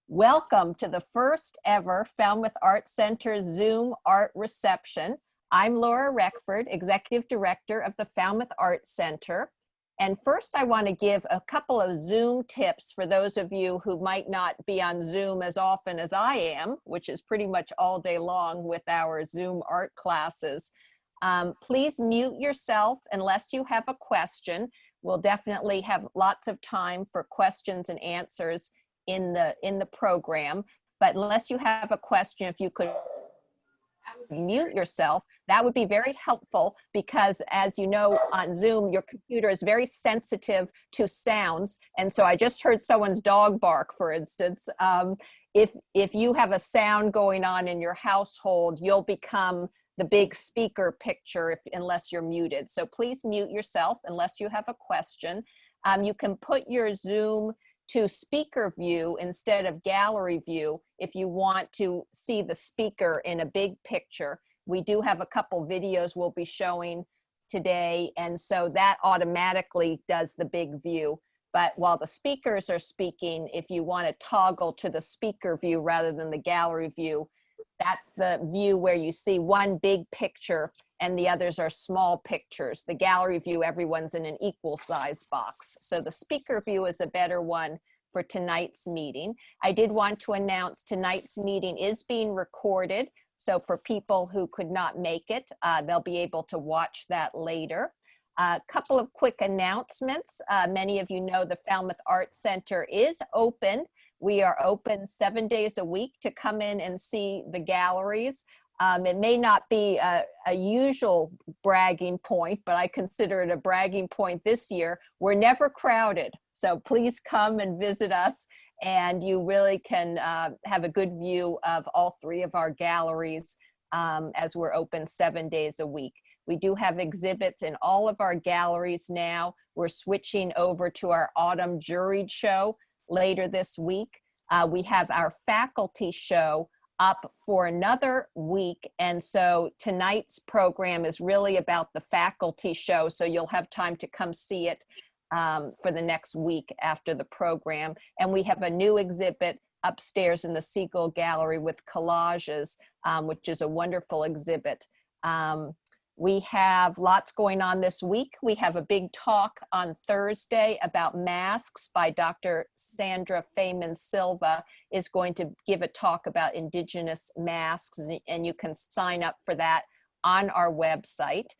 Welcome to the first ever Falmouth Art Center Zoom art reception. I'm Laura Reckford, Executive Director of the Falmouth Art Center. And first I want to give a couple of Zoom tips for those of you who might not be on Zoom as often as I am, which is pretty much all day long with our Zoom art classes. Please mute yourself unless you have a question. We'll definitely have lots of time for questions and answers in the program, but unless you have a question, if you could mute yourself, that would be very helpful, because as you know, on Zoom, your computer is very sensitive to sounds. And so I just heard someone's dog bark, for instance. If you have a sound going on in your household, you'll become the big speaker picture unless you're muted. So please mute yourself unless you have a question. You can put your Zoom to speaker view instead of gallery view if you want to see the speaker in a big picture. We do have a couple videos we'll be showing today, and so that automatically does the big view. But while the speakers are speaking, if you want to toggle to the speaker view rather than the gallery view, that's the view where you see one big picture and the others are small pictures. The gallery view, everyone's in an equal size box. So the speaker view is a better one for tonight's meeting. I did want to announce tonight's meeting is being recorded. So for people who could not make it, they'll be able to watch that later. A couple of quick announcements. Many of you know the Falmouth Art Center is open. We are open 7 days a week to come in and see the galleries. It may not be a usual bragging point, but I consider it a bragging point this year. We're never crowded, so please come and visit us, and you really can have a good view of all three of our galleries as we're open 7 days a week. We do have exhibits in all of our galleries now. We're switching over to our autumn juried show later this week. We have our faculty show up for another week, and so tonight's program is really about the faculty show, so you'll have time to come see it for the next week after the program. And we have a new exhibit upstairs in the Siegel Gallery with collages, which is a wonderful exhibit. We have lots going on this week. We have a big talk on Thursday about masks by Dr. Sandra Feynman Silva is going to give a talk about Indigenous masks, and you can sign up for that on our website.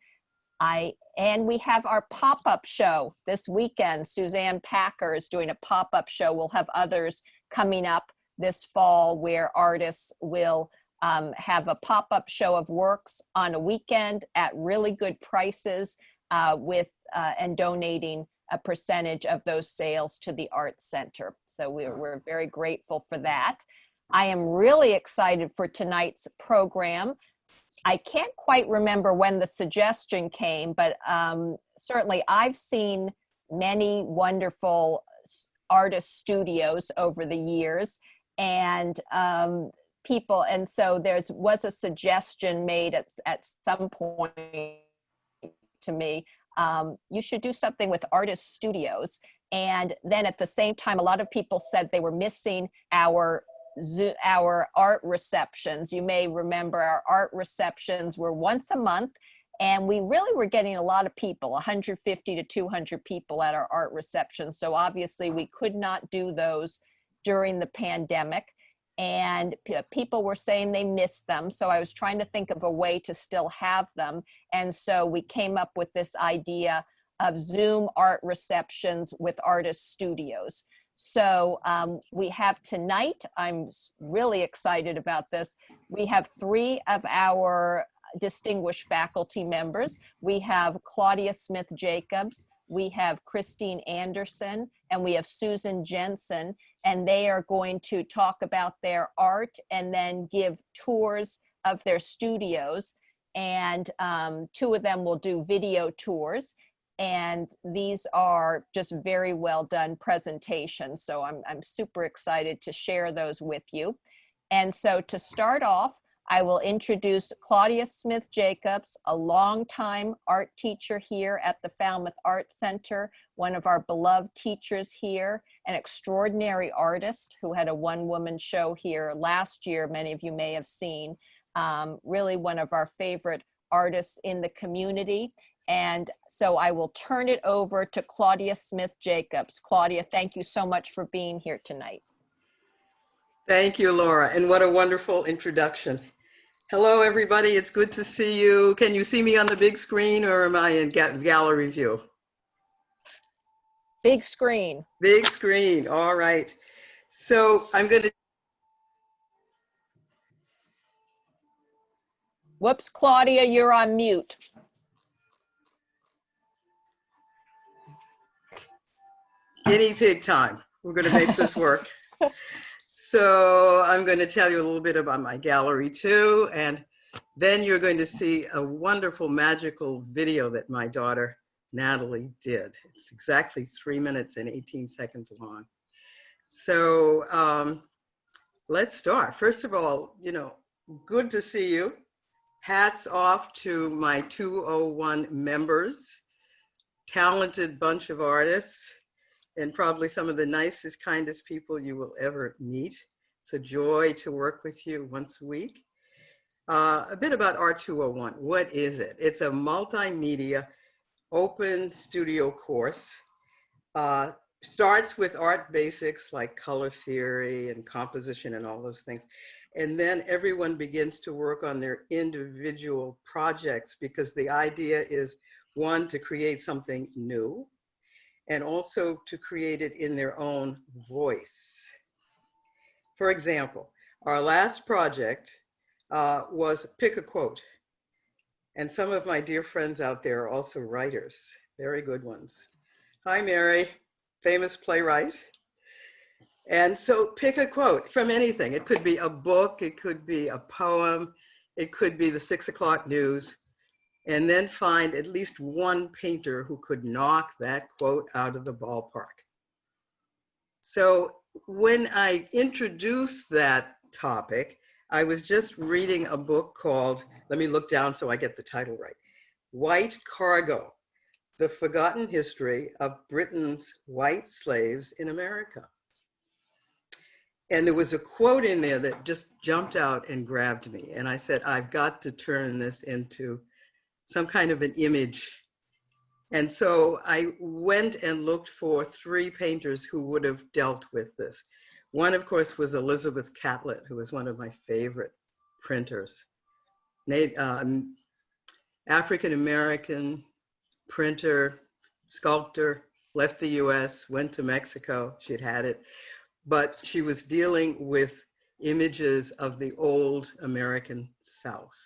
And we have our pop-up show this weekend. Suzanne Packer is doing a pop-up show. We'll have others coming up this fall where artists will have a pop-up show of works on a weekend at really good prices and donating a percentage of those sales to the Art Center. So we're very grateful for that. I am really excited for tonight's program. I can't quite remember when the suggestion came, but certainly I've seen many wonderful artist studios over the years, and people, and so there was a suggestion made at some point to me, you should do something with artist studios. And then at the same time, a lot of people said they were missing our art receptions. You may remember our art receptions were once a month, and we really were getting a lot of people, 150 to 200 people at our art receptions. So obviously we could not do those during the pandemic. And people were saying they missed them. So I was trying to think of a way to still have them. And so we came up with this idea of Zoom art receptions with artist studios. So we have tonight, I'm really excited about this. We have 3 of our distinguished faculty members. We have Claudia Smith-Jacobs, we have Christine Anderson, and we have Susan Jensen, and they are going to talk about their art and then give tours of their studios. And 2 of them will do video tours. And these are just very well done presentations. So I'm super excited to share those with you. And so to start off, I will introduce Claudia Smith-Jacobs, a longtime art teacher here at the Falmouth Art Center, one of our beloved teachers here. an extraordinary artist who had a one-woman show here last year. Many of you may have seen. Really one of our favorite artists in the community. And so I will turn it over to Claudia Smith-Jacobs. Claudia, thank you so much for being here tonight. Thank you, Laura, and what a wonderful introduction. Hello, everybody. It's good to see you. Can you see me on the big screen, or am I in gallery view? Big screen. Big screen. All right. So I'm going to. Whoops, Claudia, you're on mute. Guinea pig time. We're going to make this work. So I'm going to tell you a little bit about my gallery too, and then you're going to see a wonderful magical video that my daughter Natalie did. It's exactly 3 minutes and 18 seconds long. So let's start. First of all, good to see you. Hats off to my 201 members, talented bunch of artists, and probably some of the nicest, kindest people you will ever meet. It's a joy to work with you once a week. A bit about Art 201. What is it? It's a multimedia open studio course. Starts with art basics like color theory and composition and all those things. And then everyone begins to work on their individual projects, because the idea is, one, to create something new, and also to create it in their own voice. For example, our last project was Pick a Quote. And some of my dear friends out there are also writers, very good ones. Hi, Mary, famous playwright. And so pick a quote from anything. It could be a book, it could be a poem, it could be the 6 o'clock news, and then find at least one painter who could knock that quote out of the ballpark. So when I introduced that topic, I was just reading a book called, let me look down so I get the title right, White Cargo, The Forgotten History of Britain's White Slaves in America. And there was a quote in there that just jumped out and grabbed me. And I said, I've got to turn this into some kind of an image. And so I went and looked for 3 painters who would have dealt with this. One, of course, was Elizabeth Catlett, who was one of my favorite printers. African-American printer, sculptor, left the US, went to Mexico, she'd had it. But she was dealing with images of the old American South.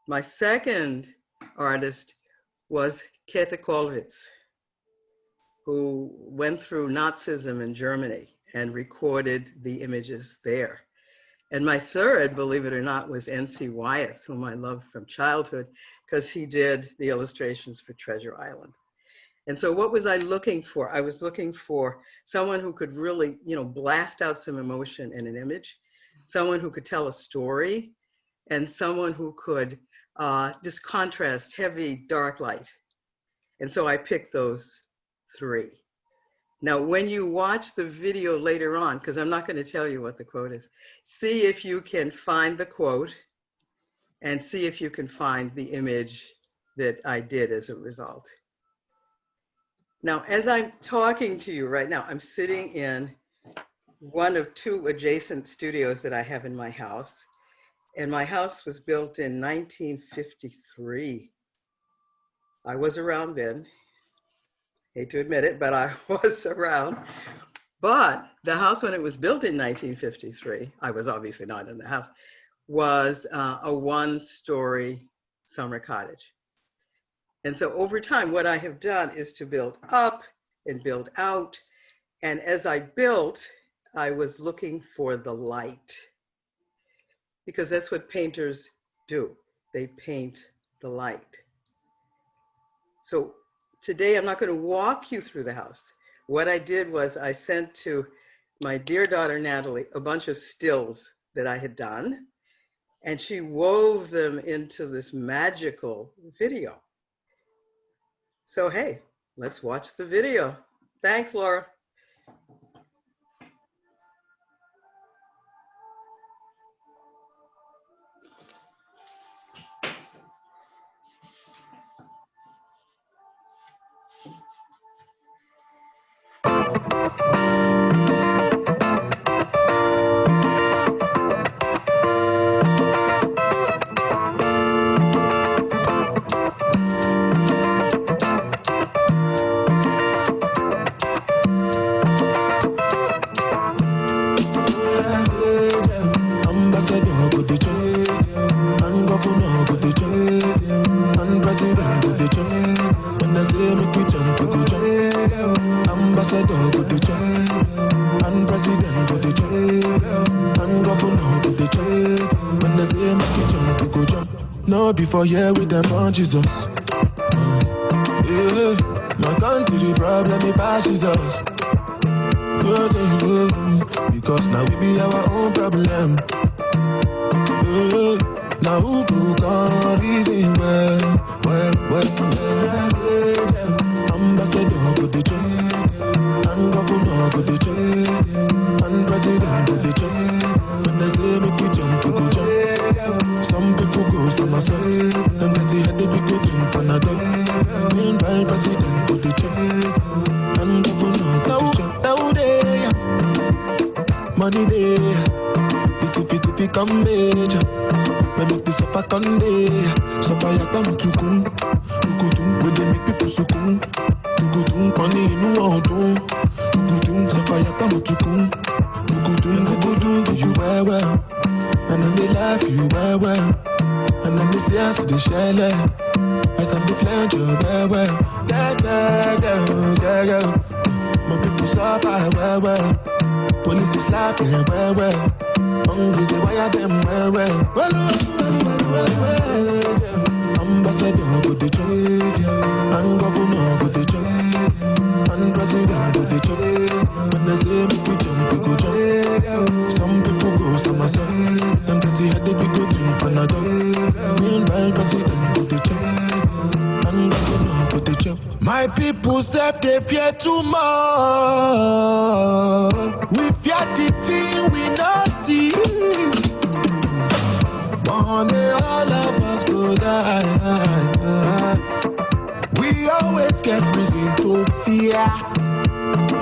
My second artist was Käthe Kollwitz, who went through Nazism in Germany and recorded the images there. And my third, believe it or not, was N.C. Wyeth, whom I loved from childhood, because he did the illustrations for Treasure Island. And so what was I looking for? I was looking for someone who could really, blast out some emotion in an image, someone who could tell a story, and someone who could just contrast heavy, dark light. And so I picked those 3. Now, when you watch the video later on, because I'm not going to tell you what the quote is, see if you can find the quote and see if you can find the image that I did as a result. Now, as I'm talking to you right now, I'm sitting in one of 2 adjacent studios that I have in my house. And my house was built in 1953. I was around then. Hate to admit it, but I was around. But the house, when it was built in 1953, I was obviously not in the house, was a 1-story summer cottage. And so over time, what I have done is to build up and build out. And as I built, I was looking for the light, because that's what painters do. They paint the light. So today, I'm not going to walk you through the house. What I did was I sent to my dear daughter, Natalie, a bunch of stills that I had done, and she wove them into this magical video. So, hey, let's watch the video. Thanks, Laura. jump. And governor go the jump. When they say make you jump, you go jump. No before here with them on Jesus. Yeah, my country problem it passes us. Because now we be our own problem. Now who can reason well. Ambassador go the jump. And governor go the jump. And president go the jump. When they say make you jump, you go jump. Some people go somersault. Them get the headache, we go drink Panadol. Meanwhile, president go the jump. And governor go the jump. Now they money there. If it come major. When make the suffer come there. Suffer yak bam tukun. Tukutum, where they make people sukun. Tukutum, money in one. Tukutum, suffer yak bam tukun. Tukutum, do you well. And then they laugh you well. And then they say I see the shell. I stand the flange you well. Yeah. My people suffer well. Police they slap them well. Hungry they wire them well. Ambassador go the jump. And governor go the jump. And president go the jump. When they say make you jump, you go jump. Some people go somersault. Them dirty headache we go drink Panadol. Meanwhile president go the jump. And governor go the jump. My people self they fear too much. We fear the thing we not see. One day all of us go die. We always get reason to fear.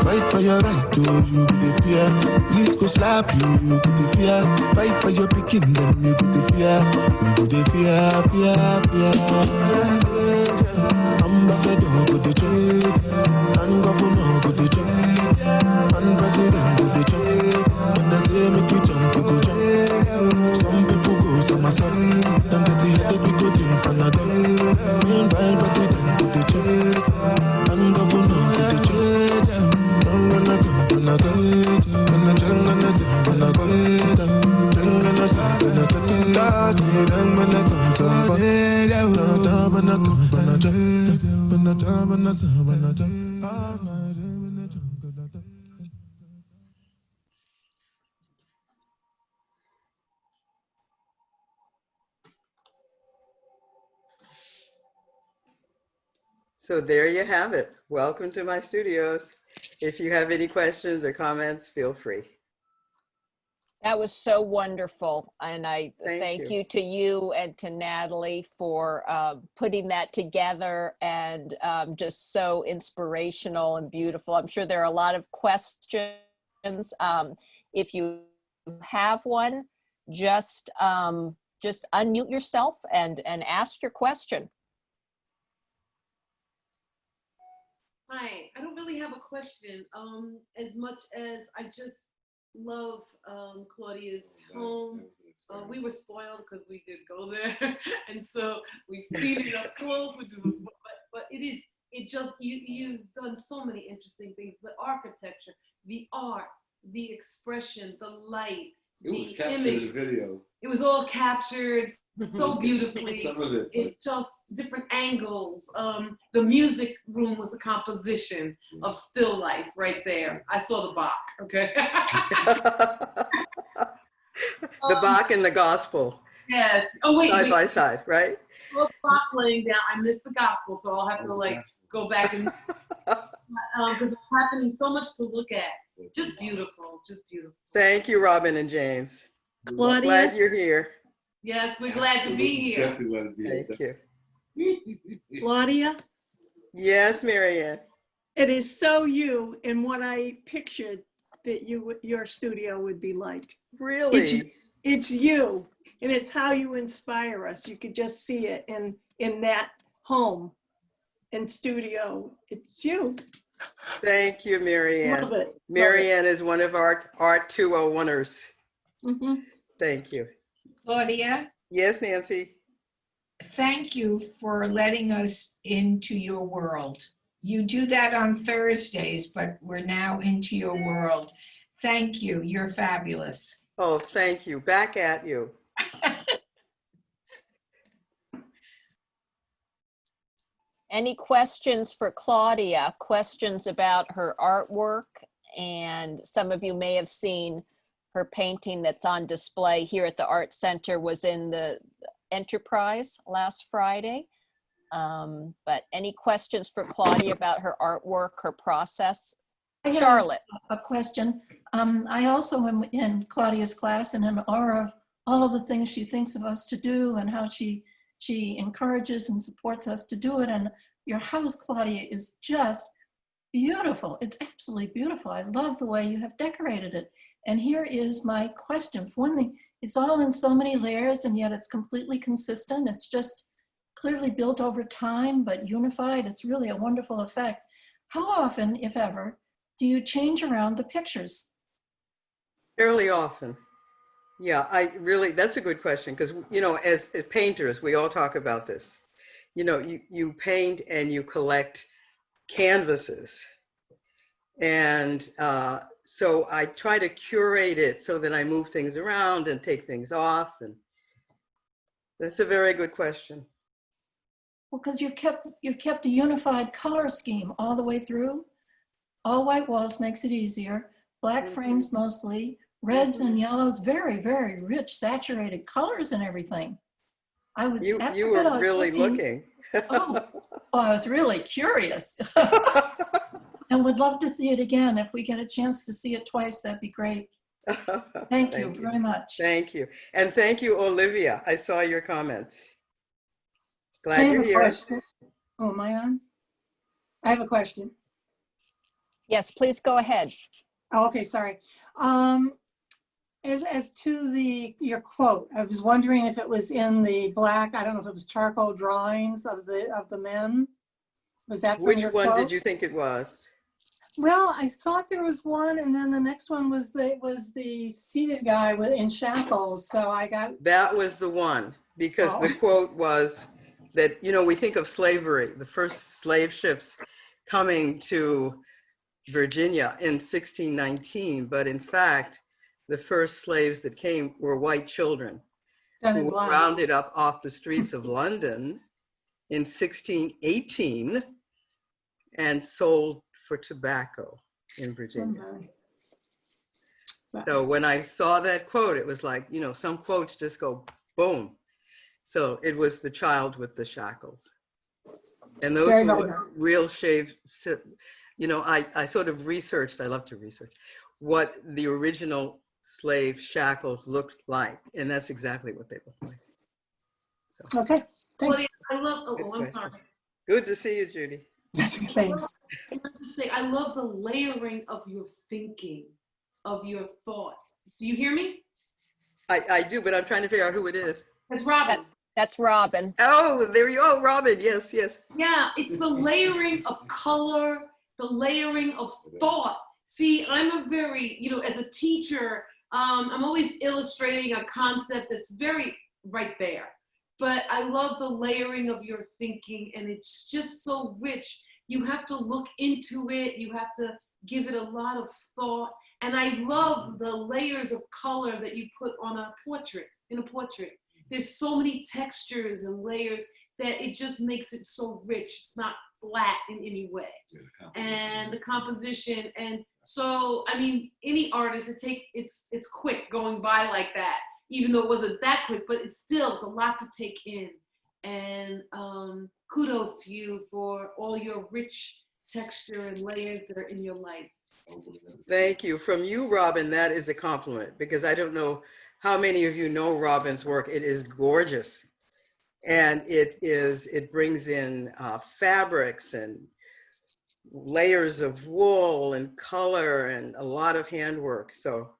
Fight for your right to you go the fear. Police go slap you, you go the fear. Fight for your picking them, you go the fear. You go the fear. Ambassador go the jump. And governor go the jump. And president go the jump. When they say make you jump, you go jump. Some people go somersault. Them dirty headache we go drink Panadol. Meanwhile president go the jump. And governor go the jump. So there you have it. Welcome to my studios. If you have any questions or comments, feel free. That was so wonderful. And I Thank you to you and to Natalie for putting that together, and just so inspirational and beautiful. I'm sure there are a lot of questions. If you have one, just unmute yourself and ask your question. Hi, I don't really have a question, as much as I just love Claudia's home. We were spoiled because we did go there, and so we've seen it up close, which is a spoil, but you've done so many interesting things. The architecture, the art, the expression, the light, it was the captured image. in the video. It was all captured so beautifully. Some of it just different angles. The music room was a composition of still life right there. I saw the Bach, okay? The Bach and the gospel. Yes. Oh, wait. Side by side, right? Well, Bach laying down. I missed the gospel, so I'll have to go back and, because it's happening so much to look at. Just beautiful, just beautiful. Thank you, Robin and James. Claudia? Glad you're here. Yes, we're glad to be here. Definitely glad to be here. Thank you. Claudia, Yes, Marianne. it is so you in what I pictured that your studio would be like. Really? It's you, and it's how you inspire us. You could just see it in that home and studio. It's you. Thank you, Marianne. Love it. Marianne is one of our Art 201ers. Mm-hmm. Thank you. Claudia, Yes, Nancy. thank you for letting us into your world. You do that on Thursdays, but we're now into your world. Thank you. You're fabulous. Oh, thank you. Back at you. Any questions for Claudia? Questions about her artwork? And some of you may have seen her painting that's on display here at the Art Center was in the Enterprise last Friday. But any questions for Claudia about her artwork, her process? I have Charlotte. a question. I also am in Claudia's class and in awe of all of the things she thinks of us to do and how she encourages and supports us to do it. And your house, Claudia, is just beautiful. It's absolutely beautiful. I love the way you have decorated it. And here is my question. For one thing, it's all in so many layers and yet it's completely consistent. It's just clearly built over time, but unified. It's really a wonderful effect. How often, if ever, do you change around the pictures? Fairly often. Yeah, that's a good question because, you know, as painters, we all talk about this. You know, you paint and you collect canvases. And so I try to curate it so that I move things around and take things off. And that's a very good question. Well, because you've kept a unified color scheme all the way through. All white walls makes it easier. Black frames mostly. Reds and yellows, very, very rich, saturated colors and everything. I would. You were really looking. Oh, I was really curious. And would love to see it again. If we get a chance to see it twice, that'd be great. Thank you very much. Thank you. And thank you, Olivia. I saw your comments. Glad you're here. Oh, am I on? I have a question. Yes, please go ahead. Oh, okay, sorry. As to your quote, I was wondering if it was in the black, I don't know if it was charcoal drawings of the men. Was that from Which your one quote? did you think it was? Well, I thought there was one, and then the next one was the seated guy in shackles. So I got That was the one, because the quote was that, you know, we think of slavery, the first slave ships coming to Virginia in 1619, but in fact, the first slaves that came were white children who were rounded up off the streets of London in 1618 and sold for tobacco in Virginia. So when I saw that quote, it was like, you know, some quotes just go boom. So it was the child with the shackles. And those were real shaved, you know, I sort of researched, I love to research, what the original slave shackles looked like. And that's exactly what they look like. So. Okay, thanks. I love, I'm sorry. Good to see you, Judy. Thanks. I love the layering of your thinking, of your thought. Do you hear me? I do, but I'm trying to figure out who it is. It's Robin. That's Robin. Oh, there you go, Robin. Yes, yes. Yeah, it's the layering of color, the layering of thought. See, I'm a very, you know, as a teacher, I'm always illustrating a concept that's very right there. But I love the layering of your thinking, and it's just so rich. You have to look into it. You have to give it a lot of thought. And I love the layers of color that you put on a portrait, in a portrait. There's so many textures and layers that it just makes it so rich. It's not flat in any way. And the composition. And so, I mean, any artist, it's quick going by like that. Even though it wasn't that quick, but it's a lot to take in. And kudos to you for all your rich texture and layers that are in your life. Thank you. From you, Robin, that is a compliment, because I don't know how many of you know Robin's work. It is gorgeous. And it brings in fabrics and layers of wool and color and a lot of handwork. So,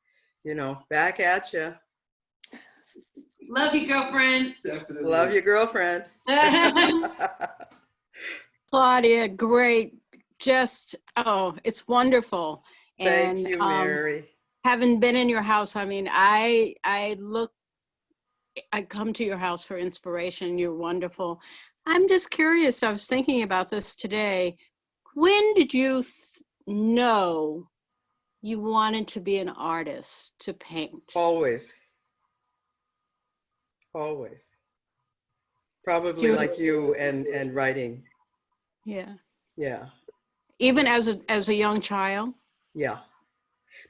you know, back at you. Love you, girlfriend. Definitely. Love your girlfriend. Claudia, great. Just, oh, it's wonderful. Thank you, Mary. Having been in your house, I mean, I come to your house for inspiration. You're wonderful. I'm just curious. I was thinking about this today. When did you know you wanted to be an artist, to paint. Always. Always. Probably You- like you and writing. Yeah. Yeah. Even as a young child? Yeah.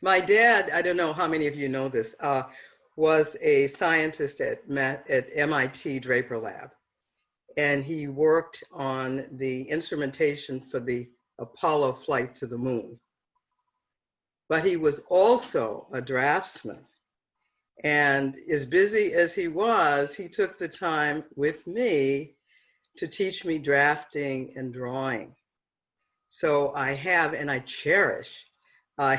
My dad, I don't know how many of you know this, was a scientist at MIT Draper Lab. And he worked on the instrumentation for the Apollo flight to the moon. But he was also a draftsman. And as busy as he was, he took the time with me to teach me drafting and drawing. So I have, and I cherish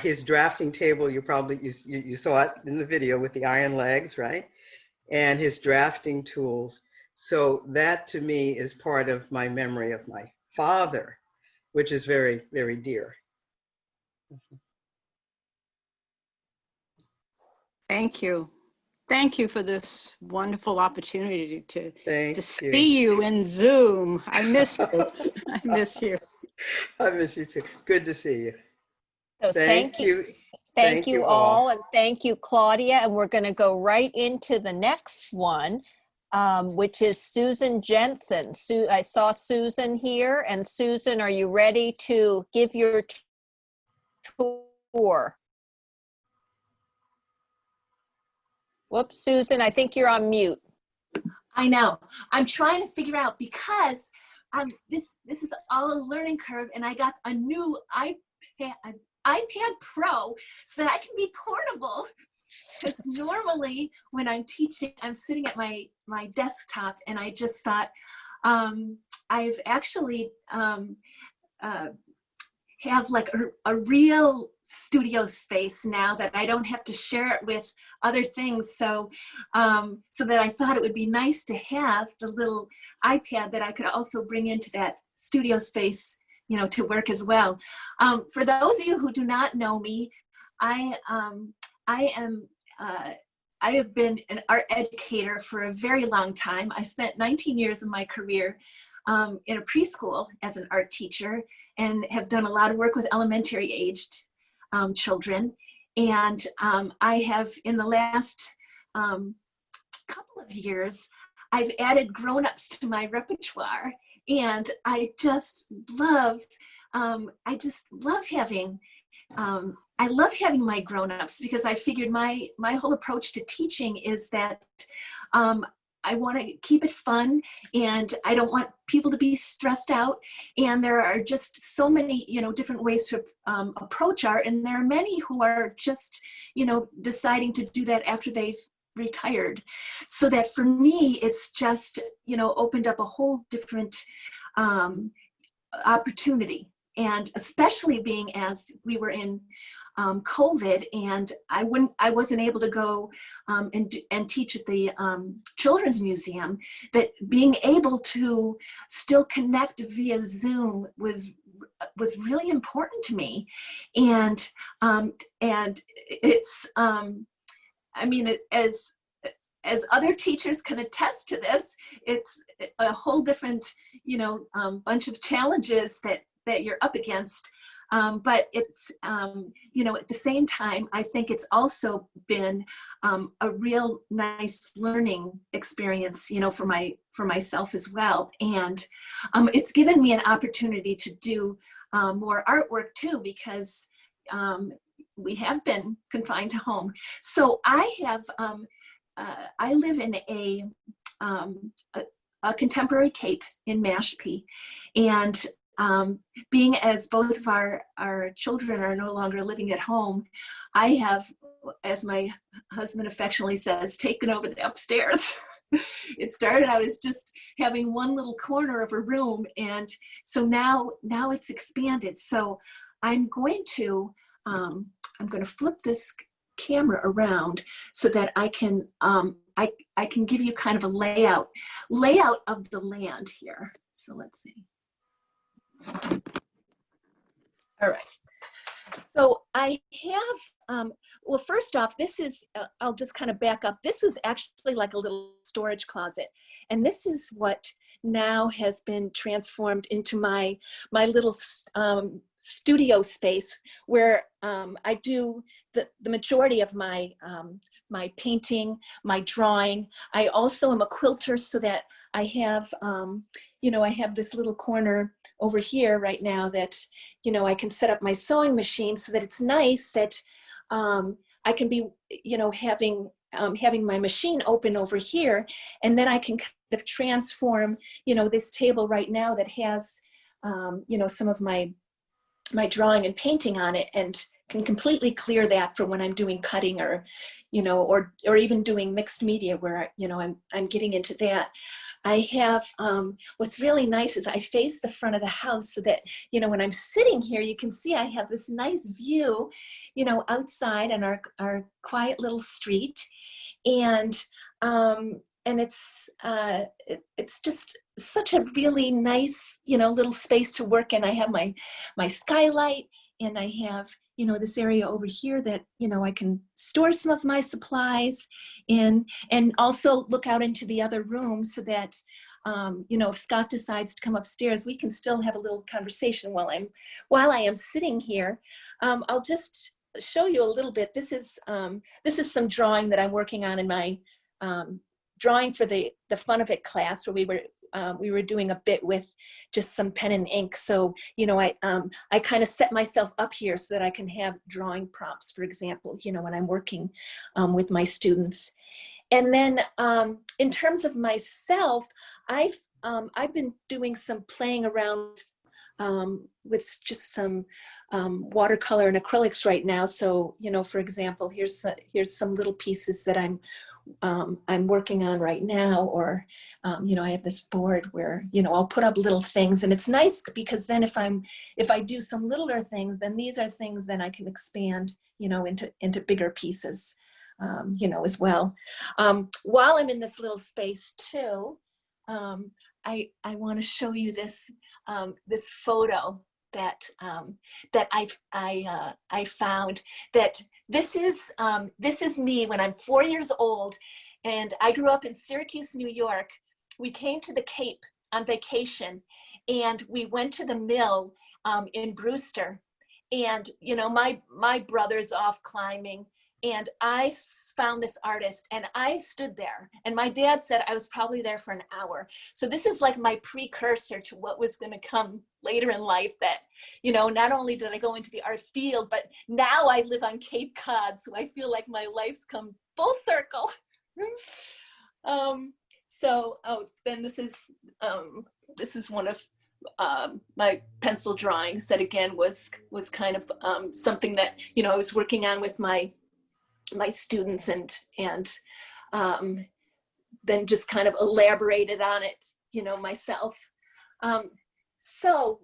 his drafting table. You saw it in the video with the iron legs, right? And his drafting tools. So that to me is part of my memory of my father, which is very, very dear. Thank you. Thank you for this wonderful opportunity to Thank you. see you in Zoom. I miss you. I miss you. I miss you too. Good to see you. So Thank you. Thank you all, and thank you, Claudia. And we're going to go right into the next one, which is Susan Jensen. I saw Susan here, and Susan, are you ready to give your tour? Whoops, Susan, I think you're on mute. I know. I'm trying to figure out because this is all a learning curve, and I got a new iPad Pro so that I can be portable. Because normally when I'm teaching, I'm sitting at my desktop, and I just thought I've actually have like a real studio space now that I don't have to share it with other things. So that I thought it would be nice to have the little iPad that I could also bring into that studio space, you know, to work as well. For those of you who do not know me, I have been an art educator for a very long time. I spent 19 years of my career in a preschool as an art teacher, and have done a lot of work with elementary aged children. And I have, in the last couple of years, I've added grown-ups to my repertoire. And I just love having, I love having my grown-ups, because I figured my whole approach to teaching is that I want to keep it fun, and I don't want people to be stressed out. And there are just so many, you know, different ways to approach art. And there are many who are just, you know, deciding to do that after they've retired. So that for me, it's just, you know, opened up a whole different opportunity. And especially being as we were in COVID, and I wasn't able to go and teach at the Children's Museum, that being able to still connect via Zoom was really important to me. And it's, I mean, as other teachers can attest to this, it's a whole different, you know, bunch of challenges that you're up against. But it's, you know, at the same time, I think it's also been a real nice learning experience, you know, for myself as well. And it's given me an opportunity to do more artwork too, because we have been confined to home. So I have, I live in a contemporary Cape in Mashpee, and being as both of our children are no longer living at home, I have, as my husband affectionately says, taken over the upstairs. It started out as just having one little corner of a room, and so now it's expanded. So I'm going to flip this camera around so that I can I can give you kind of a layout of the land here. So let's see. All right. So I have, well, first off, this is, I'll just kind of back up. This was actually like a little storage closet. And this is what now has been transformed into my little studio space where I do the majority of my my painting, my drawing. I also am a quilter, so that I have, you know, I have this little corner over here right now that, you know, I can set up my sewing machine so that it's nice that I can be, you know, having my machine open over here, and then I can kind of transform, you know, this table right now that has, you know, some of my drawing and painting on it, and can completely clear that for when I'm doing cutting or, you know, or even doing mixed media where, you know, I'm getting into that. I have, what's really nice is I face the front of the house so that, you know, when I'm sitting here, you can see I have this nice view, you know, outside on our quiet little street. And it's just such a really nice, you know, little space to work in. I have my skylight, and I have, you know, this area over here that, you know, I can store some of my supplies in, and also look out into the other room so that, you know, if Scott decides to come upstairs, we can still have a little conversation while I am sitting here. I'll just show you a little bit. This is some drawing that I'm working on in my drawing for the Fun of It class, where we were doing a bit with just some pen and ink. So, you know, I kind of set myself up here so that I can have drawing prompts, for example, you know, when I'm working with my students. And then in terms of myself, I've been doing some playing around with just some watercolor and acrylics right now. So, you know, for example, here's some little pieces that I'm working on right now, or, you know, I have this board where, you know, I'll put up little things, and it's nice because then if I do some littler things, then these are things that I can expand, you know, into bigger pieces, you know, as well. While I'm in this little space too, I want to show you this photo that I found. That this is me when I'm 4 years old, and I grew up in Syracuse, New York. We came to the Cape on vacation, and we went to the mill in Brewster, and, you know, my brother's off climbing, and I found this artist, and I stood there, and my dad said I was probably there for an hour. So this is like my precursor to what was going to come later in life, that, you know, not only did I go into the art field, but now I live on Cape Cod, so I feel like my life's come full circle. Then this is one of my pencil drawings that, again, was kind of something that, you know, I was working on with my students, and then just kind of elaborated on it, you know, myself. So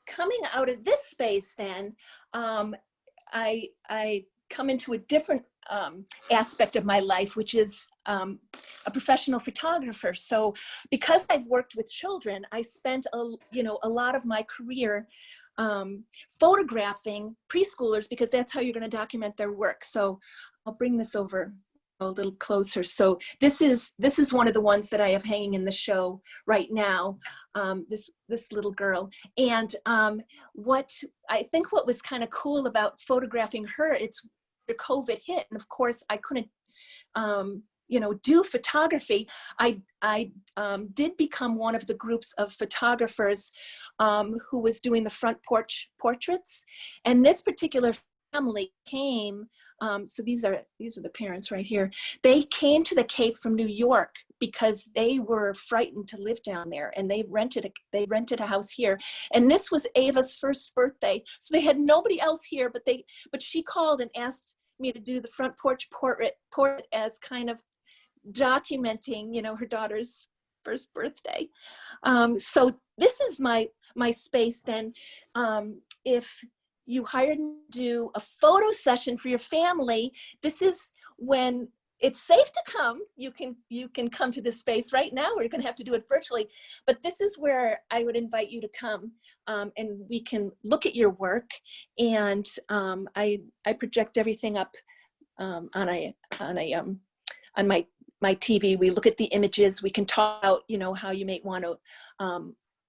coming out of this space, then I come into a different aspect of my life, which is a professional photographer. So because I've worked with children, I spent a lot of my career photographing preschoolers, because that's how you're going to document their work. So I'll bring this over a little closer. So this is one of the ones that I have hanging in the show right now, this little girl. And what was kind of cool about photographing her, it's after COVID hit, and of course I couldn't you know, do photography. I did become one of the groups of photographers who was doing the front porch portraits. And this particular family came, so these are the parents right here. They came to the Cape from New York because they were frightened to live down there, and they rented a house here. And this was Ava's first birthday, so they had nobody else here, but she called and asked me to do the front porch portrait as kind of documenting, you know, her daughter's first birthday. So this is my space then. If you hired to do a photo session for your family, this is when it's safe to come. You can come to this space right now. We're going to have to do it virtually, but this is where I would invite you to come, and we can look at your work. And I project everything up on my my TV. We look at the images. We can talk about, how you may want to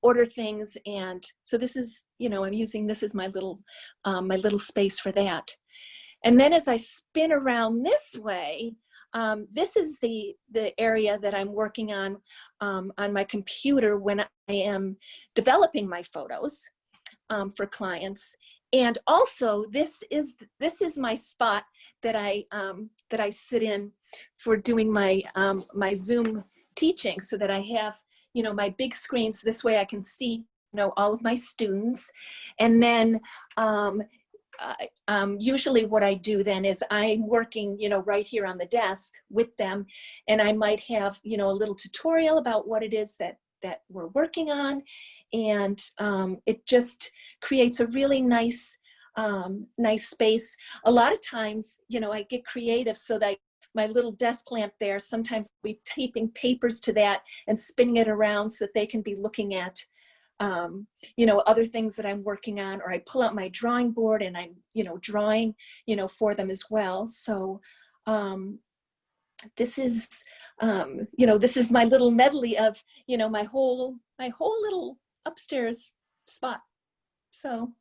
order things. And so this is, I'm using this as my little space for that. And then as I spin around this way, this is the area that I'm working on my computer when I am developing my photos for clients. And also this is my spot that I sit in for doing my my Zoom teaching, so that I have my big screen, so this way I can see all of my students. And then usually what I do then is I'm working right here on the desk with them, and I might have a little tutorial about what it is that we're working on, and it just creates a really nice space. A lot of times I get creative, so that my little desk lamp there, sometimes we're taping papers to that and spinning it around so that they can be looking at other things that I'm working on, or I pull out my drawing board and I'm drawing for them as well. So this is this is my little medley of my whole little upstairs spot. So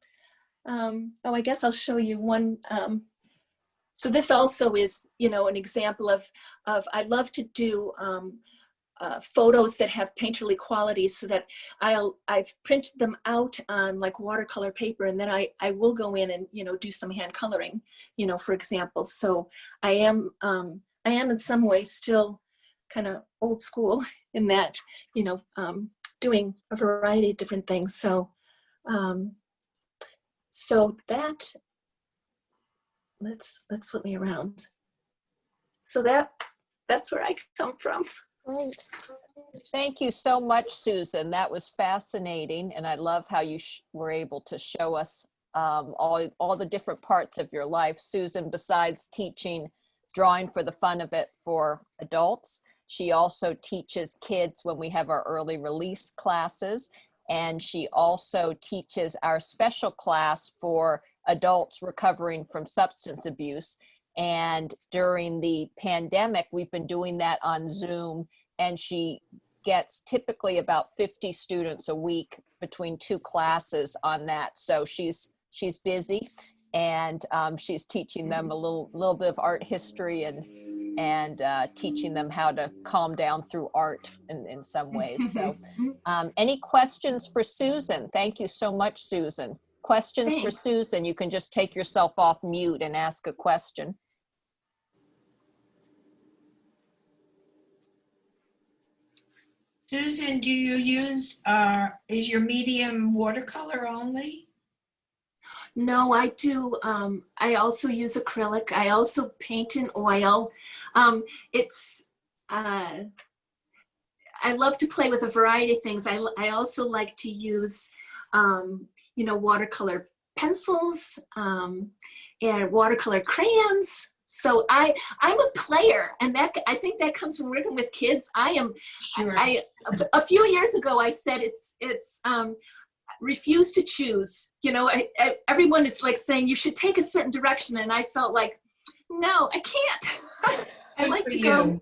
I guess I'll show you one. So this also is an example of I love to do photos that have painterly qualities, so that I've printed them out on like watercolor paper, and then I will go in and do some hand coloring, for example. So I am in some ways still kind of old school in that doing a variety of different things. So so that let's flip me around. So that's where I come from. Great. Thank you so much, Susan. That was fascinating. And I love how you were able to show us all the different parts of your life. Susan, besides teaching drawing for the fun of it for adults, she also teaches kids when we have our early release classes. And she also teaches our special class for adults recovering from substance abuse. And during the pandemic, we've been doing that on Zoom, and she gets typically about 50 students a week between 2 classes on that. So she's busy, and she's teaching them a little bit of art history and teaching them how to calm down through art in some ways. So any questions for Susan? Thank you so much, Susan. Questions Thanks. for Susan? You can just take yourself off mute and ask a question. Susan, do you use, is your medium watercolor only? No, I do. I also use acrylic. I also paint in oil. I love to play with a variety of things. I also like to use, watercolor pencils and watercolor crayons. So I'm a player, and I think that comes from working with kids. Sure. A few years ago, I said it's refuse to choose. Everyone is like saying you should take a certain direction, and I felt like, no, I can't. I like to go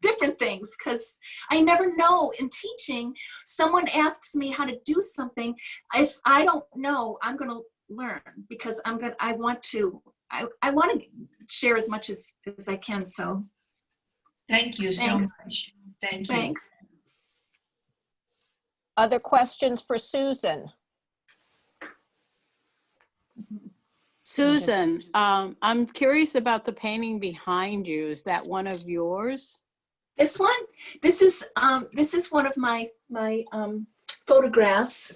different things, because I never know. In teaching, someone asks me how to do something. If I don't know, I'm going to learn, because I want to share as much as I can. So thank you so much. Thank you. Thanks. Other questions for Susan? Susan, I'm curious about the painting behind you. Is that one of yours? This one, this is one of my photographs.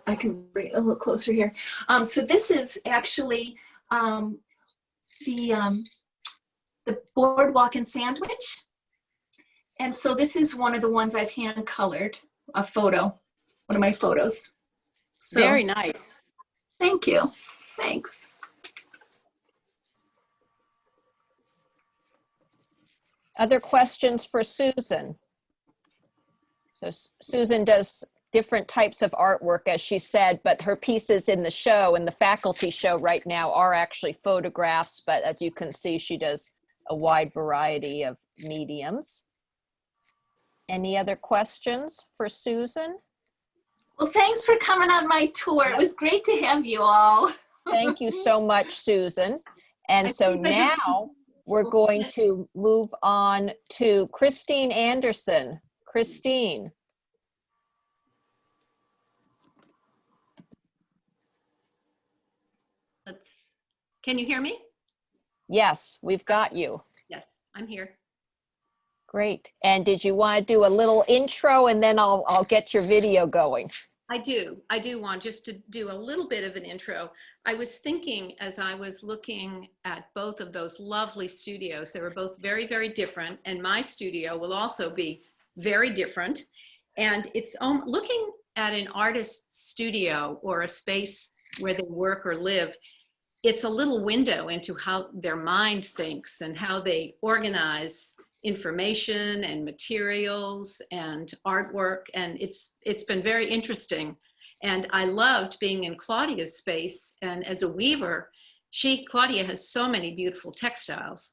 I can bring it a little closer here. So this is actually the boardwalk and sandwich. And so this is one of the ones I've hand colored, one of my photos. So, very nice. Thank you. Thanks. Other questions for Susan? So Susan does different types of artwork, as she said, but her pieces in the show and the faculty show right now are actually photographs, but as you can see, she does a wide variety of mediums. Any other questions for Susan? Well, thanks for coming on my tour. It was great to have you all. Thank you so much, Susan. And so now we're going to move on to Christine Anderson. Christine. Can you hear me? Yes, we've got you. Yes, I'm here. Great. And did you want to do a little intro and then I'll get your video going? I do want just to do a little bit of an intro. I was thinking as I was looking at both of those lovely studios, they were both very, very different, and my studio will also be very different. And it's looking at an artist's studio or a space where they work or live. It's a little window into how their mind thinks and how they organize information and materials and artwork. And it's been very interesting. And I loved being in Claudia's space. And as a weaver, Claudia has so many beautiful textiles,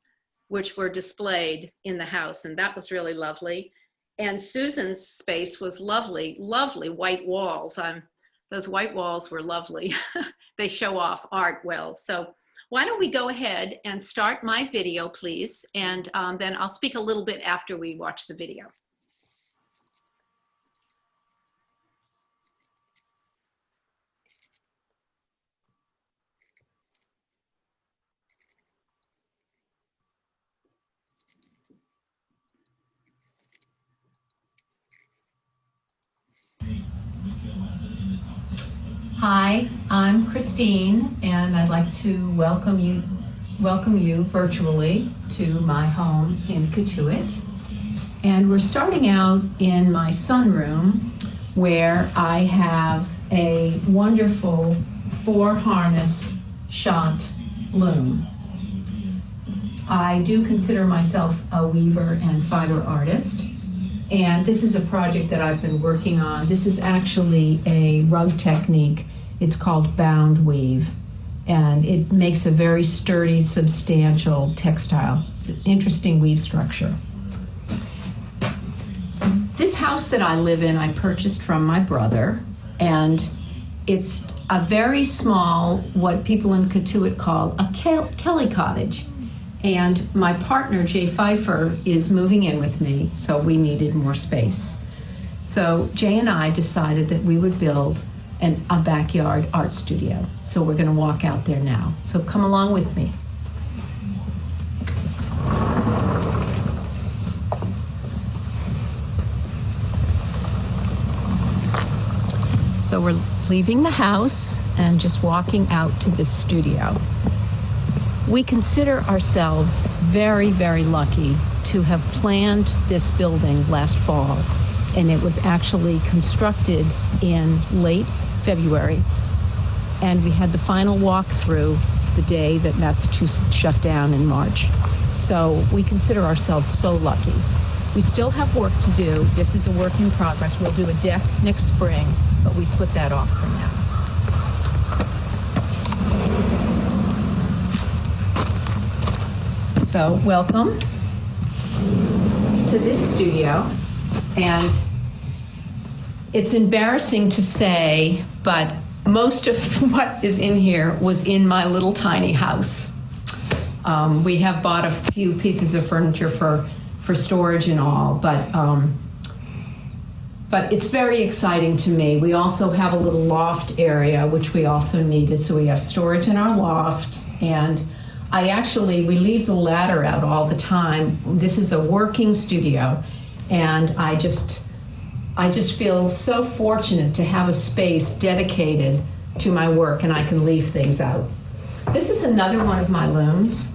which were displayed in the house. And that was really lovely. And Susan's space was lovely, lovely white walls. Those white walls were lovely. They show off art well. So why don't we go ahead and start my video, please? And then I'll speak a little bit after we watch the video. Hi, I'm Christine, and I'd like to welcome you virtually to my home in Katuitt. And we're starting out in my sunroom, where I have a wonderful 4-harness shot loom. I do consider myself a weaver and fiber artist. And this is a project that I've been working on. This is actually a rug technique. It's called bound weave. And it makes a very sturdy, substantial textile. It's an interesting weave structure. This house that I live in, I purchased from my brother. And it's a very small, what people in Katuitt call a Kelly cottage. And my partner, Jay Pfeiffer, is moving in with me, so we needed more space. So Jay and I decided that we would build a backyard art studio. So we're gonna walk out there now. So come along with me. So we're leaving the house and just walking out to this studio. We consider ourselves very, very lucky to have planned this building last fall, and it was actually constructed in late February, and we had the final walkthrough the day that Massachusetts shut down in March. So we consider ourselves so lucky. We still have work to do. This is a work in progress. We'll do a deck next spring, but we put that off for now. So welcome to this studio. And it's embarrassing to say, but most of what is in here was in my little tiny house. We have bought a few pieces of furniture for storage and all, but it's very exciting to me. We also have a little loft area, which we also needed, so we have storage in our loft. And we leave the ladder out all the time. This is a working studio, and I just feel so fortunate to have a space dedicated to my work, and I can leave things out. This is another one of my looms.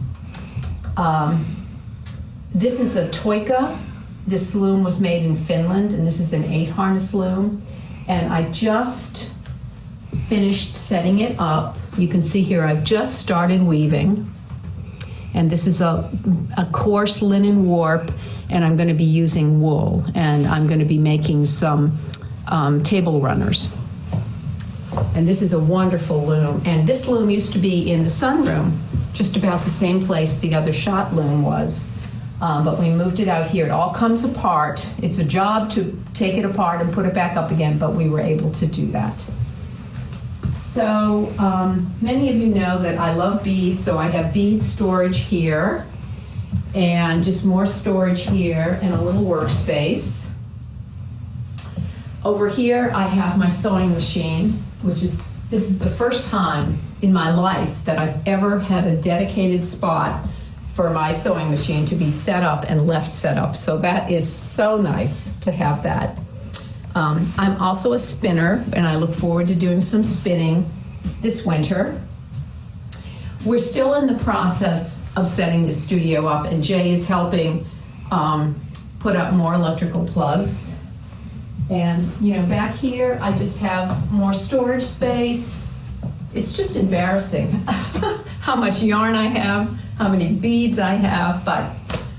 This is a Toika. This loom was made in Finland, and this is an 8-harness loom. And I just finished setting it up. You can see here I've just started weaving. And this is a coarse linen warp, and I'm going to be using wool, and I'm going to be making some table runners. And this is a wonderful loom. And this loom used to be in the sunroom just about the same place the other shot loom was. But we moved it out here. It all comes apart. It's a job to take it apart and put it back up again, but we were able to do that. So many of you know that I love beads, so I have bead storage here and just more storage here and a little workspace. Over here I have my sewing machine, this is the first time in my life that I've ever had a dedicated spot for my sewing machine to be set up and left set up. So that is so nice to have that. I'm also a spinner, and I look forward to doing some spinning this winter. We're still in the process of setting the studio up, and Jay is helping put up more electrical plugs. And back here, I just have more storage space. It's just embarrassing how much yarn I have, how many beads I have, but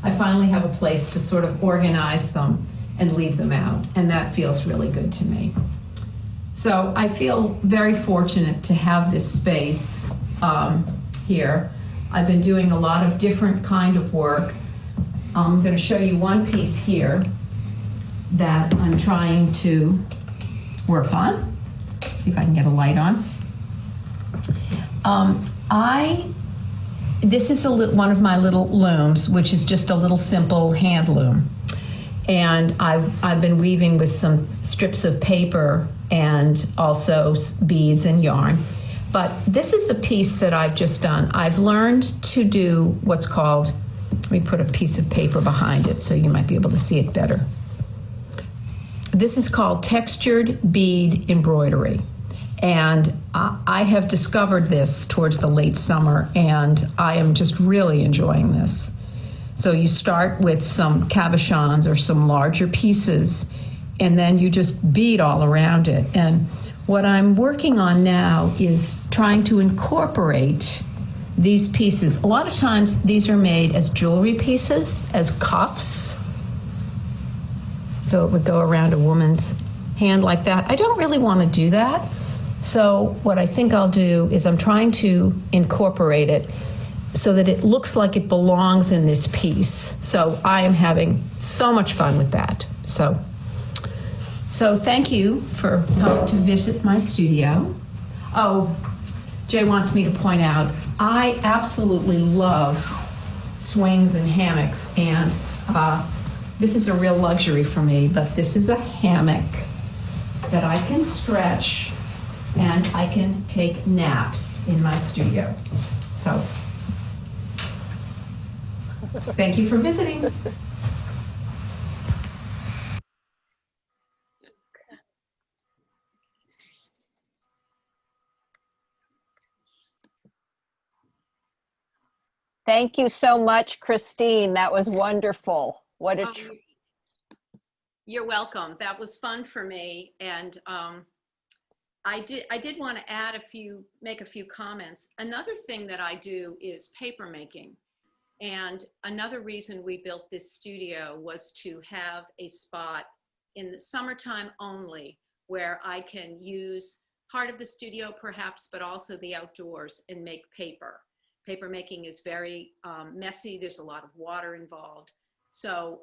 I finally have a place to sort of organize them and leave them out, and that feels really good to me. So I feel very fortunate to have this space here. I've been doing a lot of different kind of work. I'm going to show you one piece here that I'm trying to work on. See if I can get a light on. This is one of my little looms, which is just a little simple hand loom. And I've been weaving with some strips of paper and also beads and yarn. But this is a piece that I've just done. I've learned to do what's called, let me put a piece of paper behind it so you might be able to see it better. This is called textured bead embroidery. And I have discovered this towards the late summer, and I am just really enjoying this. So you start with some cabochons or some larger pieces, and then you just bead all around it. And what I'm working on now is trying to incorporate these pieces. A lot of times these are made as jewelry pieces, as cuffs. So it would go around a woman's hand like that. I don't really want to do that. So what I think I'll do is I'm trying to incorporate it so that it looks like it belongs in this piece. So I am having so much fun with that. So thank you for coming to visit my studio. Oh, Jay wants me to point out, I absolutely love swings and hammocks, and this is a real luxury for me, but this is a hammock that I can stretch and I can take naps in my studio. So, thank you for visiting. Thank you so much, Christine. That was wonderful. What a You're welcome. That was fun for me, and I did want to make a few comments. Another thing that I do is paper making, and another reason we built this studio was to have a spot in the summertime only where I can use part of the studio perhaps, but also the outdoors and make paper. Paper making is very messy. There's a lot of water involved. So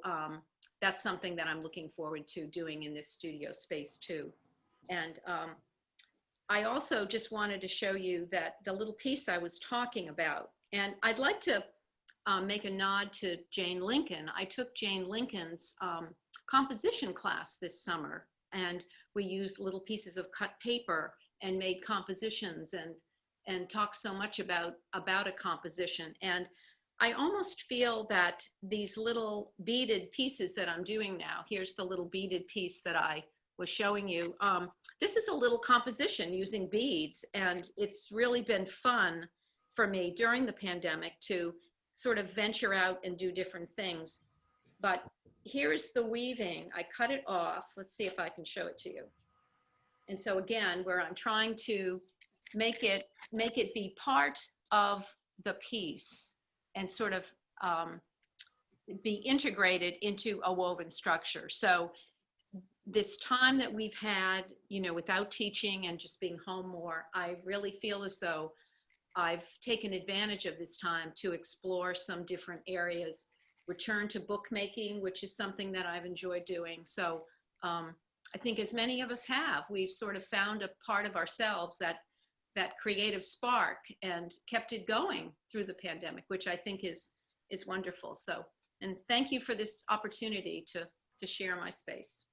that's something that I'm looking forward to doing in this studio space too. And I also just wanted to show you that the little piece I was talking about, and I'd like to make a nod to Jane Lincoln. I took Jane Lincoln's composition class this summer, and we used little pieces of cut paper and made compositions and talked so much about a composition. And I almost feel that these little beaded pieces that I'm doing now, here's the little beaded piece that I was showing you. This is a little composition using beads, and it's really been fun for me during the pandemic to sort of venture out and do different things. But here's the weaving. I cut it off. Let's see if I can show it to you. And so again, where I'm trying to make it be part of the piece and sort of be integrated into a woven structure. So this time that we've had, without teaching and just being home more, I really feel as though I've taken advantage of this time to explore some different areas, return to bookmaking, which is something that I've enjoyed doing. So I think as many of us have, we've sort of found a part of ourselves that creative spark and kept it going through the pandemic, which I think is wonderful. So, and thank you for this opportunity to share my space.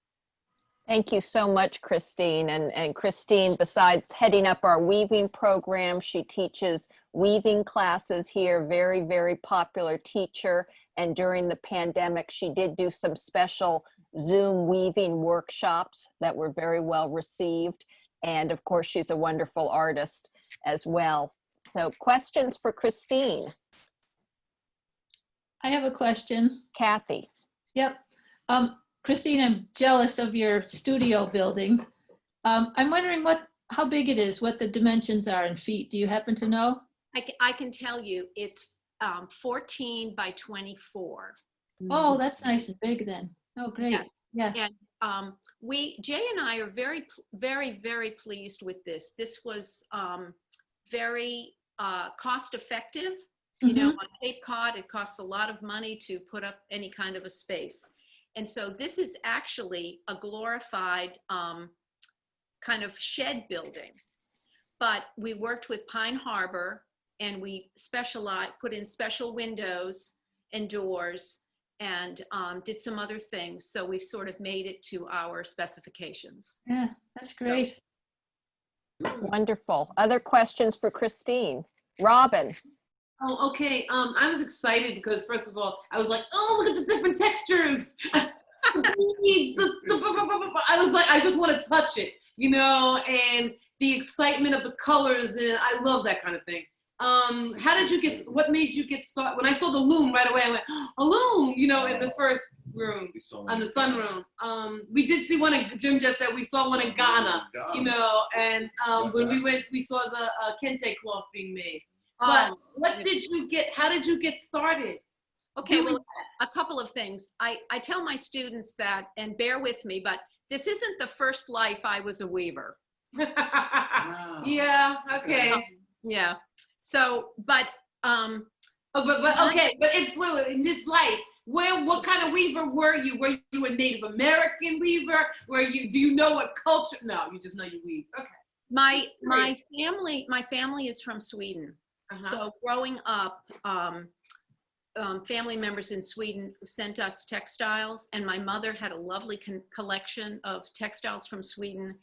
Thank you so much, Christine. And Christine, besides heading up our weaving program, she teaches weaving classes here, very, very popular teacher. And during the pandemic, she did do some special Zoom weaving workshops that were very well received. And of course, she's a wonderful artist as well. So questions for Christine? I have a question. Kathy. Yep. Christine, I'm jealous of your studio building. I'm wondering how big it is, what the dimensions are in feet. Do you happen to know? I can tell you it's 14 by 24. Oh, that's nice and big then. Oh, great. Yes. Yeah. And Jay and I are very, very, very pleased with this. This was very cost effective. You know, on Cape Cod, it costs a lot of money to put up any kind of a space. And so this is actually a glorified kind of shed building. But we worked with Pine Harbor and we put in special windows and doors and did some other things. So we've sort of made it to our specifications. Yeah, that's great. Wonderful. Other questions for Christine? Robin. Oh, okay. I was excited because first of all, I was like, oh, look at the different textures. The beads, I was like, I just want to touch it, you know, and the excitement of the colors, and I love that kind of thing. How did you what made you get started? When I saw the loom right away, I went, a loom, you know, in the first room, on the sunroom. We did see one, Jim just said we saw one in Ghana, you know, and when we went, we saw the kente cloth being made. But what did you get, how did you get started? Okay, well, a couple of things. I tell my students that, and bear with me, but this isn't the first life I was a weaver. Yeah, okay. Yeah, so, but okay, but it's fluid in this life. What kind of weaver were you? Were you a Native American weaver? Do you know what culture? No, you just know you weave. Okay. My family is from Sweden. So growing up, family members in Sweden sent us textiles, and my mother had a lovely collection of textiles from Sweden,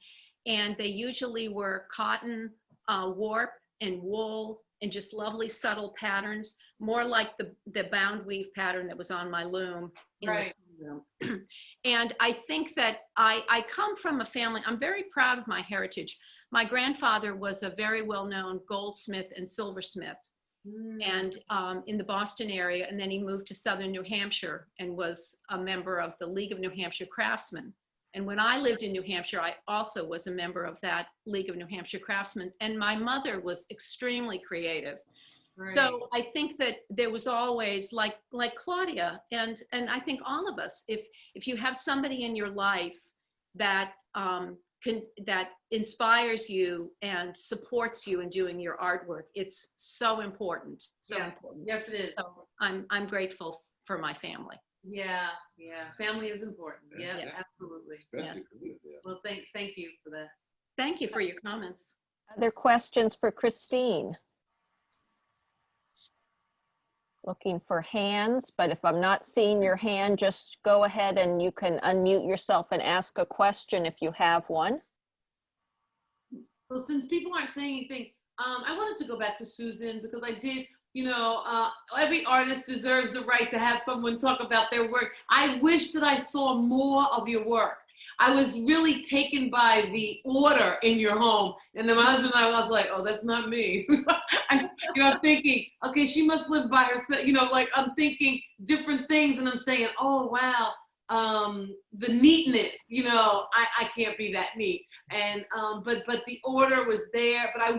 and they usually were cotton, warp, and wool, and just lovely subtle patterns, more like the bound weave pattern that was on my loom in the sunroom. And I think that I come from a family, I'm very proud of my heritage. My grandfather was a very well-known goldsmith and silversmith, and in the Boston area, and then he moved to southern New Hampshire and was a member of the League of New Hampshire Craftsmen. And when I lived in New Hampshire, I also was a member of that League of New Hampshire Craftsmen, and my mother was extremely creative. Right. So I think that there was always, like Claudia, and I think all of us, if you have somebody in your life that that inspires you and supports you in doing your artwork, it's so important. So important. Yes, it is. So I'm grateful for my family. Yeah, family is important. Yeah, absolutely. Yes. Well, thank you for that. Thank you for your comments. Other questions for Christine? Looking for hands, but if I'm not seeing your hand, just go ahead and you can unmute yourself and ask a question if you have one. Well, since people aren't saying anything, I wanted to go back to Susan because I did, you know, every artist deserves the right to have someone talk about their work. I wish that I saw more of your work. I was really taken by the order in your home. And then my husband and I was like, oh, that's not me. I'm thinking, okay, she must live by herself. You know, like I'm thinking different things and I'm saying, oh, wow, the neatness, you know, I can't be that neat. And, but the order was there, but I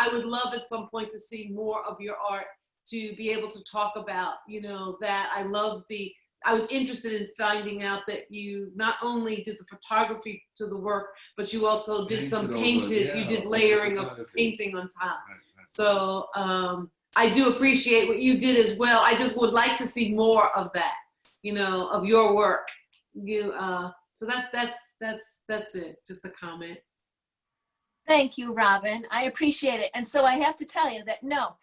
would love at some point to see more of your art, to be able to talk about, you know, that I was interested in finding out that you not only did the photography to the work, but you also did some painted, you did layering of painting on top. So I do appreciate what you did as well. I just would like to see more of that, you know, of your work. So that's it, just a comment. Thank you, Robin. I appreciate it. And so I have to tell you that no,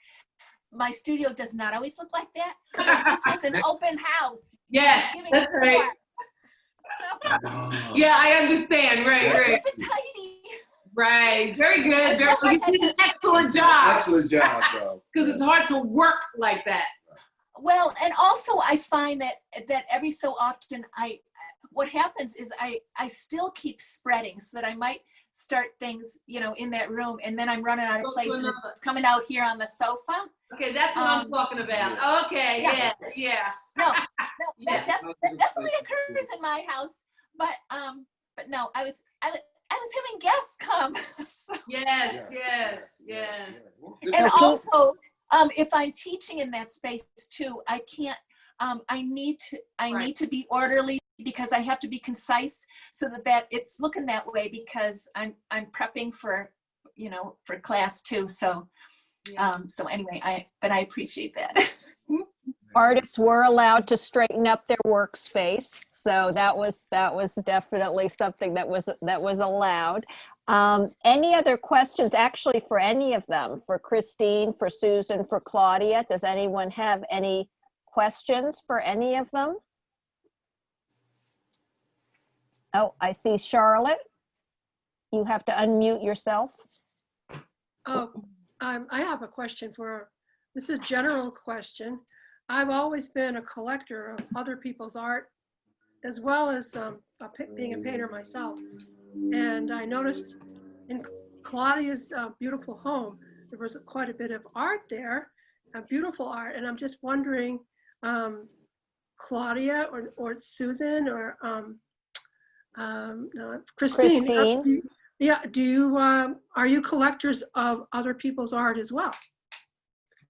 my studio does not always look like that. This was an open house. Yes, that's right. So, Yeah, I understand. Right, right. Tidy. Right. Very good. You did an excellent job. Excellent job, bro. Because it's hard to work like that. Well, and also I find that every so often what happens is I still keep spreading so that I might start things, you know, in that room, and then I'm running out of place and it's coming out here on the sofa. Okay, that's what I'm talking about. Okay, yeah. No, that definitely occurs in my house, but no, I was having guests come. So. Yes. And also, if I'm teaching in that space too, I can't. I need to be orderly because I have to be concise so that it's looking that way because I'm prepping for, you know, for class too. So, so anyway, I appreciate that. Artists were allowed to straighten up their workspace, so that was definitely something that was allowed. Any other questions, actually, for any of them? For Christine, for Susan, for Claudia? Does anyone have any questions for any of them? Oh, I see Charlotte. You have to unmute yourself. Oh, I have a question this is a general question. I've always been a collector of other people's art, as well as being a painter myself. And I noticed in Claudia's beautiful home, there was quite a bit of art there, beautiful art. And I'm just wondering, Claudia or Susan or Christine. Are you collectors of other people's art as well?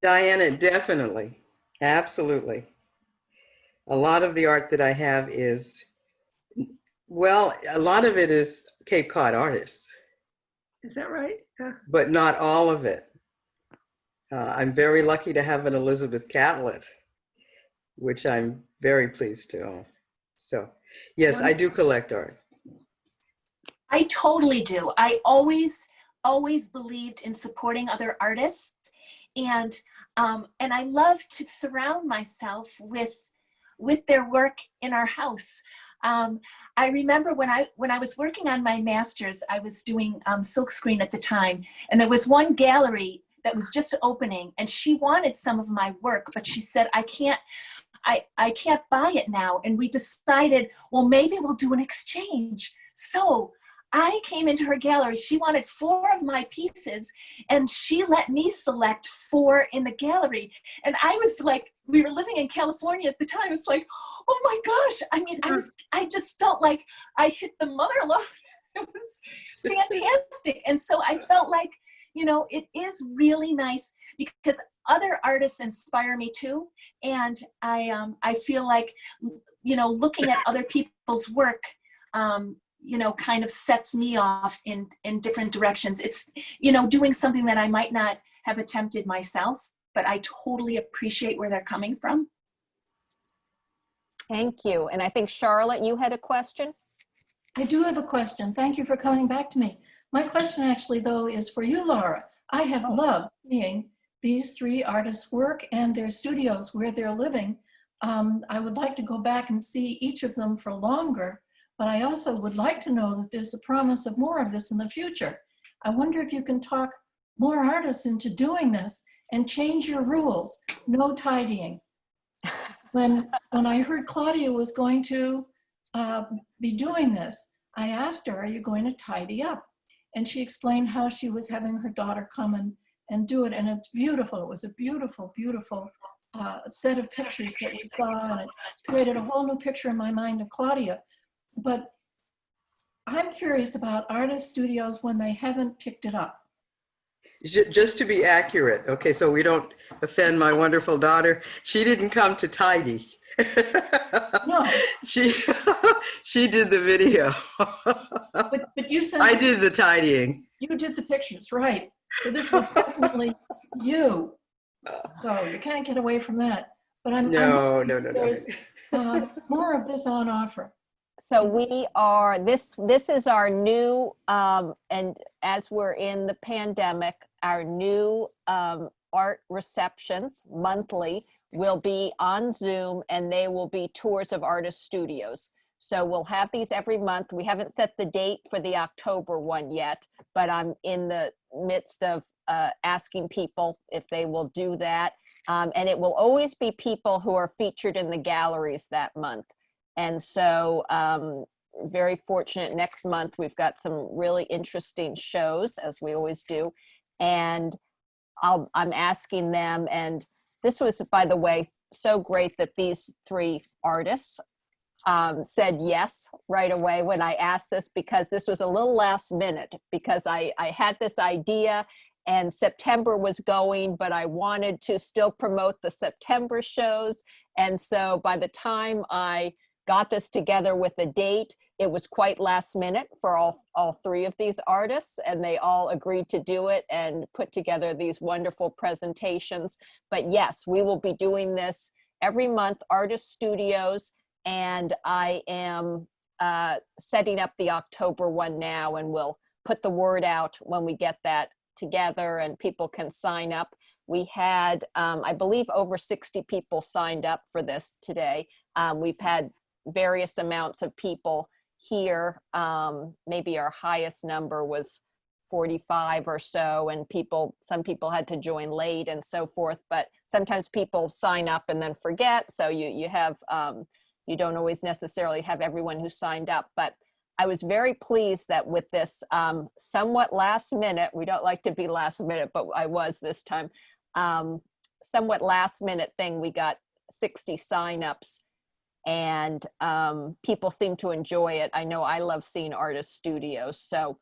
Diana, definitely. Absolutely. A lot of the art that I have is, well, a lot of it is Cape Cod artists. Is that right? Yeah. But not all of it. I'm very lucky to have an Elizabeth Catlett, which I'm very pleased to own. So, yes, I do collect art. I totally do. I always believed in supporting other artists, and I love to surround myself with their work in our house. I remember when I was working on my master's, I was doing silkscreen at the time, and there was one gallery that was just opening, and she wanted some of my work, but she said, I can't buy it now. And we decided, well, maybe we'll do an exchange. So I came into her gallery. She wanted 4 of my pieces, and she let me select 4 in the gallery. And I was like, we were living in California at the time. It's like, oh my gosh. I mean, I just felt like I hit the mother lode. It was fantastic. And so I felt like, you know, it is really nice because other artists inspire me too. And I feel like, you know, looking at other people's work, you know, kind of sets me off in different directions. It's, you know, doing something that I might not have attempted myself, but I totally appreciate where they're coming from. Thank you. And I think Charlotte, you had a question? I do have a question. Thank you for coming back to me. My question actually, though, is for you, Laura. I have loved seeing these 3 artists work and their studios where they're living. I would like to go back and see each of them for longer, but I also would like to know that there's a promise of more of this in the future. I wonder if you can talk more artists into doing this and change your rules. No tidying. When I heard Claudia was going to be doing this, I asked her, are you going to tidy up? And she explained how she was having her daughter come and do it. And it's beautiful. It was a beautiful, beautiful set of pictures that we saw. And it created a whole new picture in my mind of Claudia. But I'm curious about artist studios when they haven't picked it up. Just to be accurate, okay, so we don't offend my wonderful daughter, she didn't come to tidy. No. She did the video. But you said I did the tidying. You did the pictures, right? So this was definitely you. So you can't get away from that. But I'm No. there's more of this on offer. So we are, this is our new, and as we're in the pandemic, our new art receptions monthly will be on Zoom, and they will be tours of artist studios. So we'll have these every month. We haven't set the date for the October one yet, but I'm in the midst of asking people if they will do that. And it will always be people who are featured in the galleries that month. And so very fortunate, next month we've got some really interesting shows, as we always do. And I'm asking them, and this was, by the way, so great that these three artists said yes right away when I asked this, because this was a little last minute, because I had this idea and September was going, but I wanted to still promote the September shows. And so by the time I got this together with a date, it was quite last minute for all three of these artists, and they all agreed to do it and put together these wonderful presentations. But yes, we will be doing this every month, artist studios, and I am setting up the October one now, and we'll put the word out when we get that together and people can sign up. We had, I believe, over 60 people signed up for this today. We've had various amounts of people here. Maybe our highest number was 45 or so, and some people had to join late and so forth, but sometimes people sign up and then forget. So you have, you don't always necessarily have everyone who signed up, but I was very pleased that with this somewhat last minute, we don't like to be last minute, but I was this time, somewhat last minute thing, we got 60 signups, and people seem to enjoy it. I know I love seeing artist studios, so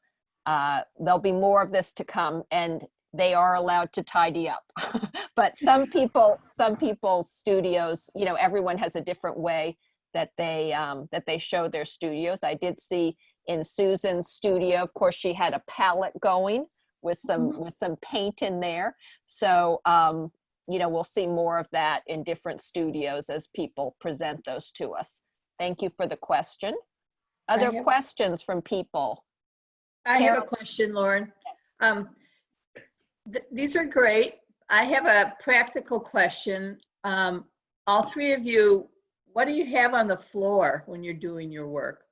there'll be more of this to come, and they are allowed to tidy up. But some people's studios, you know, everyone has a different way that they show their studios. I did see in Susan's studio, of course, she had a palette going with some paint in there. So you know, we'll see more of that in different studios as people present those to us. Thank you for the question. Other questions from people? I have a question, Lauren. Yes. These are great. I have a practical question. All three of you, what do you have on the floor when you're doing your work?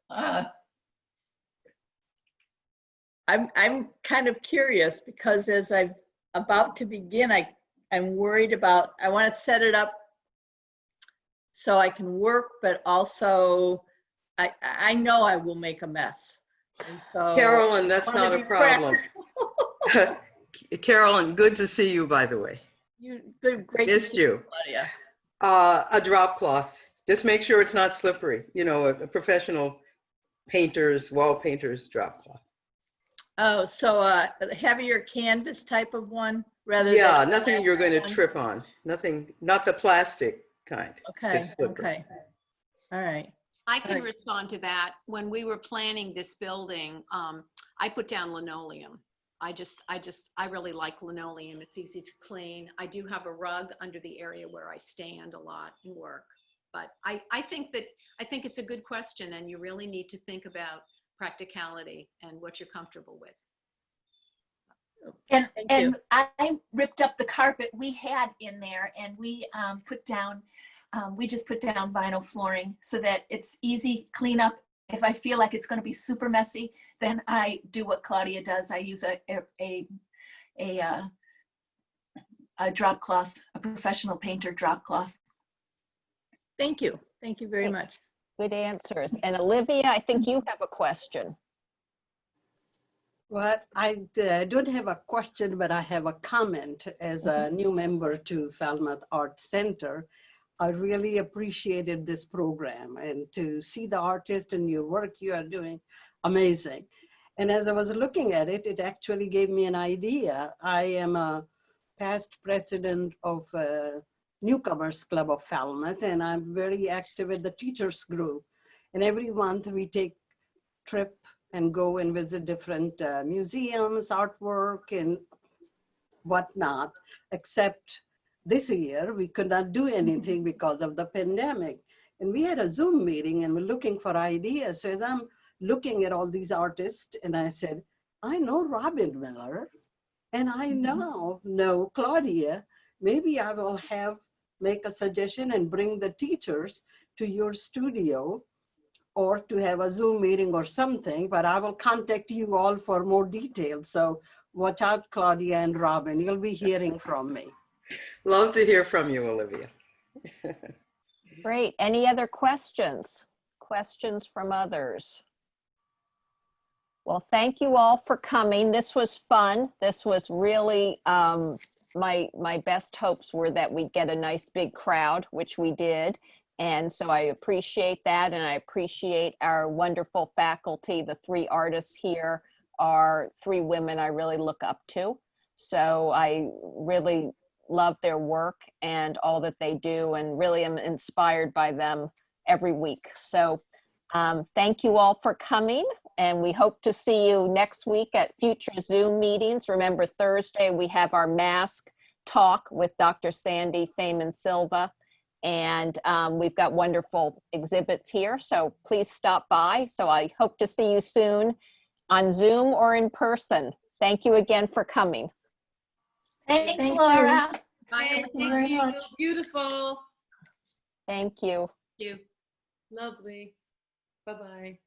I'm kind of curious, because as I'm about to begin, I'm worried about, I want to set it up so I can work, but also I know I will make a mess. And so Carolyn, that's not a problem. Carolyn, good to see you, by the way. Great Missed to see you. Claudia. A drop cloth. Just make sure it's not slippery. You know, a professional painter's, wall painter's drop cloth. Oh, so a heavier canvas type of one rather Yeah, than nothing you're going to one? trip on. Nothing, not the plastic kind. Okay, It's slippery. okay. All right. I can Right. respond to that. When we were planning this building, I put down linoleum. I really like linoleum. It's easy to clean. I do have a rug under the area where I stand a lot and work. But I think it's a good question, and you really need to think about practicality and what you're comfortable with. And I ripped up the carpet we had in there, and we just put down vinyl flooring so that it's easy cleanup. If I feel like it's going to be super messy, then I do what Claudia does. I use a drop cloth, a professional painter drop cloth. Thank you. Thank you very much. Good answers. And Olivia, I think you have a question. Well, I don't have a question, but I have a comment as a new member to Falmouth Art Center. I really appreciated this program, and to see the artist and your work you are doing, amazing. And as I was looking at it, it actually gave me an idea. I am a past president of Newcomers Club of Falmouth, and I'm very active with the teachers group. And every month we take trip and go and visit different museums, artwork, and whatnot, except this year we could not do anything because of the pandemic. And we had a Zoom meeting and we're looking for ideas. So as I'm looking at all these artists, and I said, I know Robin Miller, and I now know Claudia. Maybe I will make a suggestion and bring the teachers to your studio, or to have a Zoom meeting or something, but I will contact you all for more details. So watch out, Claudia and Robin, you'll be hearing from me. Love to hear from you, Olivia. Great. Any other questions? Questions from others? Well, thank you all for coming. This was fun. This was really, my best hopes were that we'd get a nice big crowd, which we did. And so I appreciate that. And I appreciate our wonderful faculty. The three artists here are three women I really look up to. So I really love their work and all that they do, and really am inspired by them every week. So thank you all for coming, and we hope to see you next week at future Zoom meetings. Remember, Thursday we have our mask talk with Dr. Sandy Feynman Silva, and we've got wonderful exhibits here, so please stop by. So I hope to see you soon on Zoom or in person. Thank you again for coming. Thanks, Thank Laura. Bye. Thank you very much. Beautiful. Thank you. You. Lovely. Bye-bye.